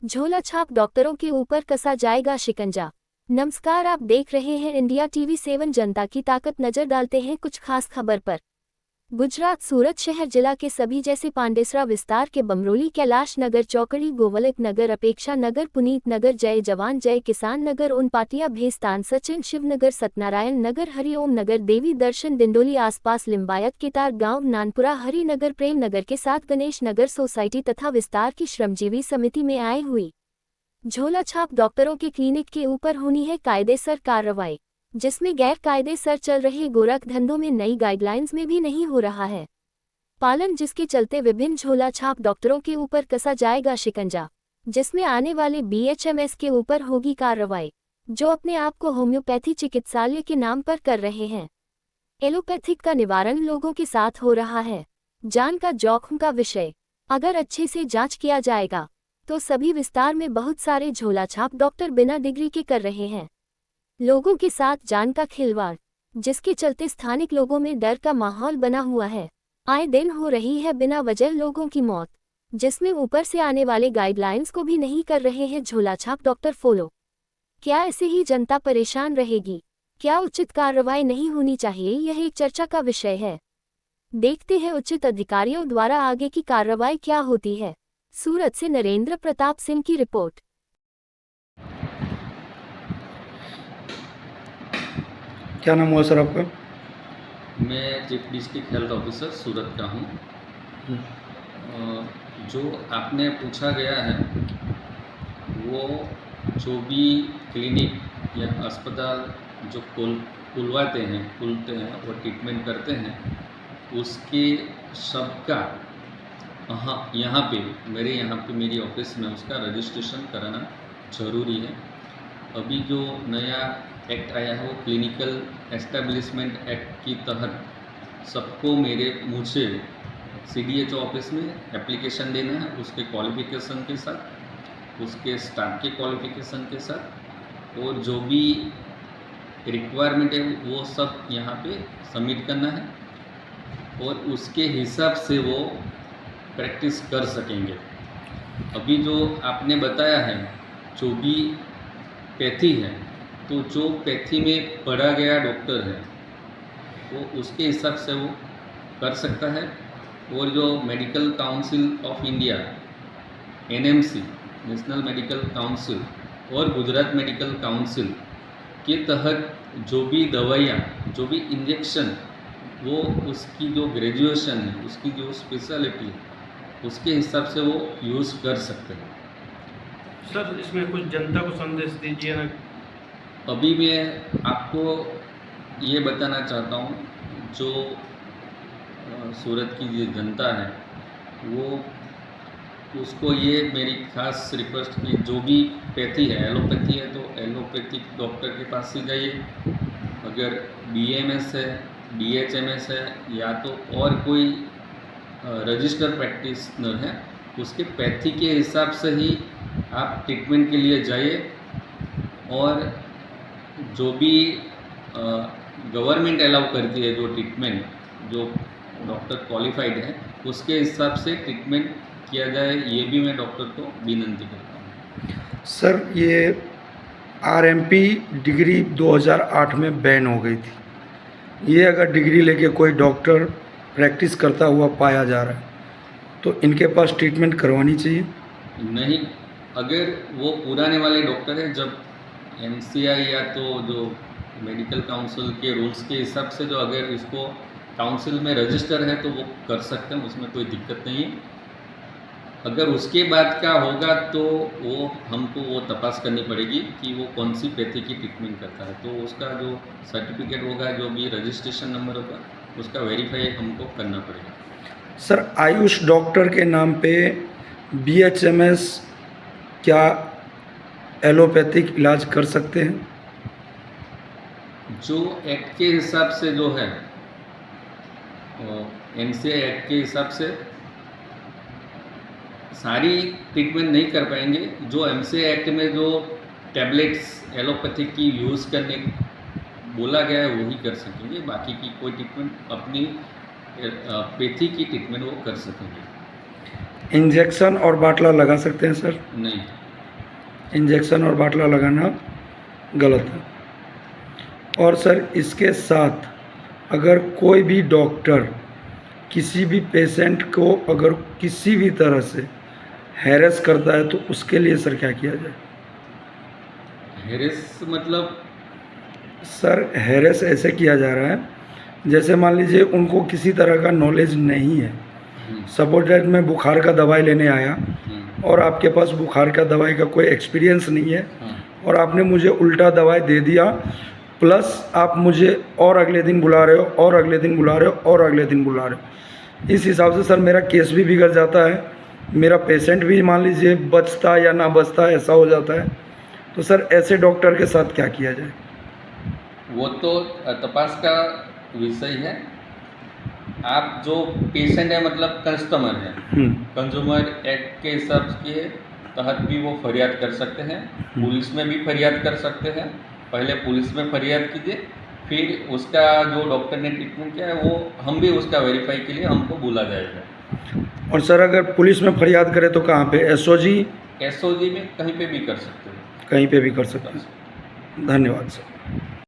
झोला छाप डॉक्टरों के ऊपर कसा जाएगा शिकंजा। नमस्कार, आप देख रहे हैं इंडिया टीवी 7 जनता की ताकत। नजर डालते हैं कुछ खास खबर पर। गुजरात सूरत शहर जिला के सभी जैसे पांडेसरा विस्तार के बमरोली, कैलाश नगर, चौकड़ी, गोवलिक नगर, अपेक्षा नगर, पुनीत नगर, जय जवान जय किसान नगर, उनपाटिया, भेस्तान, सचिन, शिवनगर, सत्यनारायण नगर, हरिओम नगर, देवी दर्शन, डिंडोली, आसपास लिम्बायत, केतार गांव, नानपुरा, हरिनगर, प्रेम नगर के साथ गणेश नगर सोसाइटी तथा विस्तार की श्रमजीवी समिति में आई हुई झोला छाप डॉक्टरों के क्लिनिक के ऊपर होनी है कायदेसर कार्रवाई, जिसमें गैर कायदेसर चल रहे गोरख धंधों में नई गाइडलाइंस में भी नहीं हो रहा है पालन, जिसके चलते विभिन्न झोला छाप डॉक्टरों के ऊपर कसा जाएगा शिकंजा, जिसमें आने वाले BHMS के ऊपर होगी कार्रवाई, जो अपने आप को होम्योपैथी चिकित्सालय के नाम पर कर रहे हैं। एलोपैथिक का निवारण लोगों के साथ हो रहा है, जान का जोखिम का विषय। अगर अच्छे से जांच किया जाएगा तो सभी विस्तार में बहुत सारे झोला छाप डॉक्टर बिना डिग्री के कर रहे हैं लोगों के साथ जान का खिलवाड़, जिसके चलते स्थानिक लोगों में डर का माहौल बना हुआ है। आए दिन हो रही है बिना वजह लोगों की मौत, जिसमें ऊपर से आने वाले गाइडलाइंस को भी नहीं कर रहे हैं झोला छाप डॉक्टर फॉलो। क्या ऐसे ही जनता परेशान रहेगी? क्या उचित कार्रवाई नहीं होनी चाहिए? यह एक चर्चा का विषय है। देखते हैं उचित अधिकारियों द्वारा आगे की कार्रवाई क्या होती है। सूरत से नरेंद्र प्रताप सिंह की रिपोर्ट। क्या नाम हुआ सर आपका? मैं चीफ डिस्ट्रिक्ट हेल्थ ऑफिसर सूरत का हूँ। जो आपने पूछा गया है वो जो भी क्लिनिक या अस्पताल जो खुलते हैं और ट्रीटमेंट करते हैं, उसके सबका यहाँ पे मेरी ऑफिस में उसका रजिस्ट्रेशन कराना ज़रूरी है। अभी जो नया एक्ट आया है वो क्लिनिकल एस्टेब्लिशमेंट एक्ट की तहत सबको मुझे CDHO ऑफिस में एप्लीकेशन देना है, उसके क्वालिफ़िकेशन के साथ, उसके स्टाफ के क्वालिफ़िकेशन के साथ, और जो भी रिक्वायरमेंट है वो सब यहाँ पे सबमिट करना है, और उसके हिसाब से वो प्रैक्टिस कर सकेंगे। अभी जो आपने बताया है जो भी पैथी है, तो जो पैथी में पढ़ा गया डॉक्टर है वो उसके हिसाब से वो कर सकता है, और जो medical council of India NMC national medical council और गुजरात मेडिकल काउंसिल के तहत जो भी दवाइयाँ, जो भी इंजेक्शन, वो उसकी जो ग्रेजुएशन है, उसकी जो स्पेशलिटी है, उसके हिसाब से वो यूज़ कर सकते हैं। सर इसमें कुछ जनता को संदेश दीजिए ना। अभी मैं आपको ये बताना चाहता हूँ, जो सूरत की जो जनता है वो उसको ये मेरी खास रिक्वेस्ट कि जो भी पैथी है, एलोपैथी है तो एलोपैथिक डॉक्टर के पास ही जाइए। अगर BMS है, BHMS है, या तो और कोई रजिस्टर प्रैक्टिशनर है, उसके पैथी के हिसाब से ही आप ट्रीटमेंट के लिए जाइए। और जो भी गवर्नमेंट अलाउ करती है जो ट्रीटमेंट, जो डॉक्टर क्वालिफाइड है, उसके हिसाब से ट्रीटमेंट किया जाए, ये भी मैं डॉक्टर को विनंती करता हूँ। सर ये RMP डिग्री 2008 में बैन हो गई थी। ये अगर डिग्री लेके कोई डॉक्टर प्रैक्टिस करता हुआ पाया जा रहा है तो इनके पास ट्रीटमेंट करवानी चाहिए? नहीं, अगर वो पुराने वाले डॉक्टर है, जब MCI या तो जो मेडिकल काउंसिल के रूल्स के हिसाब से जो अगर इसको काउंसिल में रजिस्टर है तो वो कर सकते हैं, उसमें कोई दिक्कत नहीं है। अगर उसके बाद का होगा तो वो हमको वो तपास करनी पड़ेगी कि वो कौन सी पैथी की ट्रीटमेंट करता है, तो उसका जो सर्टिफिकेट होगा, जो भी रजिस्ट्रेशन नंबर होगा, उसका वेरीफाई हमको करना पड़ेगा। सर आयुष डॉक्टर के नाम पे BHMS क्या एलोपैथिक इलाज कर सकते हैं? जो एक्ट के हिसाब से जो है, MCI एक्ट के हिसाब से सारी ट्रीटमेंट नहीं कर पाएंगे। जो MCI एक्ट में जो टैबलेट्स एलोपैथिक की यूज़ करने बोला गया है वही कर सकेंगे, बाकी की कोई ट्रीटमेंट अपनी पैथी की ट्रीटमेंट वो कर सकेंगे। इंजेक्शन और बाटला लगा सकते हैं सर? नहीं, इंजेक्शन और बाटला लगाना गलत है। और सर इसके साथ अगर कोई भी डॉक्टर किसी भी पेशेंट को अगर किसी भी तरह से हैरेस करता है तो उसके लिए सर क्या किया जाए? हेरेस मतलब? सर हैरेस ऐसे किया जा रहा है जैसे मान लीजिए उनको किसी तरह का नॉलेज नहीं है। सपोज दैट मैं बुखार का दवाई लेने आया और आपके पास बुखार का दवाई का कोई एक्सपीरियंस नहीं है और आपने मुझे उल्टा दवाई दे दिया, प्लस आप मुझे और अगले दिन बुला रहे हो और अगले दिन बुला रहे हो और अगले दिन बुला रहे हो। इस हिसाब से सर मेरा केस भी बिगड़ जाता है, मेरा पेशेंट भी मान लीजिए बचता या ना बचता ऐसा हो जाता है। तो सर ऐसे डॉक्टर के साथ क्या किया जाए? वो तो तपास का विषय है। आप जो पेशेंट है मतलब कस्टमर है, कंज्यूमर एक्ट के हिसाब के तहत भी वो फरियाद कर सकते हैं, पुलिस में भी फरियाद कर सकते हैं। पहले पुलिस में फरियाद कीजिए, फिर उसका जो डॉक्टर ने ट्रीटमेंट किया है वो हम भी उसका वेरीफाई के लिए हमको बुला जाएगा। और सर अगर पुलिस में फरियाद करे तो कहाँ पे? एसओजी में कहीं पे भी कर सकते हैं। कहीं पे भी कर सकते हैं। धन्यवाद सर।